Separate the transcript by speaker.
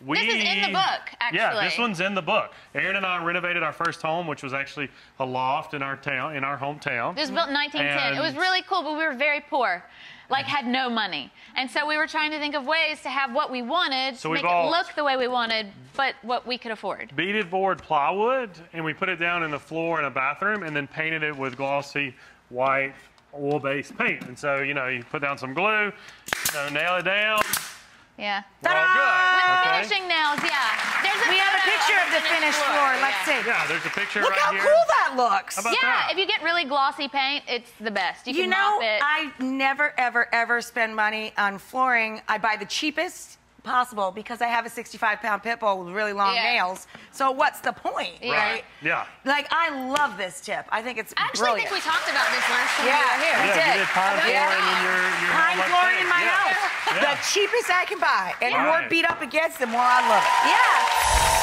Speaker 1: This is in the book, actually.
Speaker 2: Yeah, this one's in the book. Erin and I renovated our first home, which was actually a loft in our town, in our hometown.
Speaker 1: It was built in 1910. It was really cool, but we were very poor. Like, had no money. And so we were trying to think of ways to have what we wanted,
Speaker 2: so
Speaker 1: make it look the way we wanted, but what we could afford.
Speaker 2: Beaded board plywood, and we put it down in the floor in a bathroom and then painted it with glossy white oil-based paint. And so, you know, you put down some glue, you know, nail it down.
Speaker 1: Yeah.
Speaker 2: We're all good.
Speaker 1: With finishing nails, yeah.
Speaker 3: We have a picture of the finished floor. Let's see.
Speaker 2: Yeah, there's a picture
Speaker 3: Look
Speaker 2: right here.
Speaker 3: how cool that looks.
Speaker 2: How about that?
Speaker 1: If you get really glossy paint, it's the best. You can
Speaker 3: know,
Speaker 1: mop it.
Speaker 3: I never, ever, ever spend money on flooring. I buy the cheapest possible because I have a 65-pound pit bull with really long nails. So what's the point, right?
Speaker 2: Yeah.
Speaker 3: Like, I love this tip. I think it's
Speaker 1: actually
Speaker 3: brilliant.
Speaker 1: think we talked about this last time we were here.
Speaker 3: We
Speaker 2: You did pine flooring in your
Speaker 3: pine flooring in my house. The cheapest I can buy. And the more beat up it gets, the more I love it.
Speaker 1: Yeah.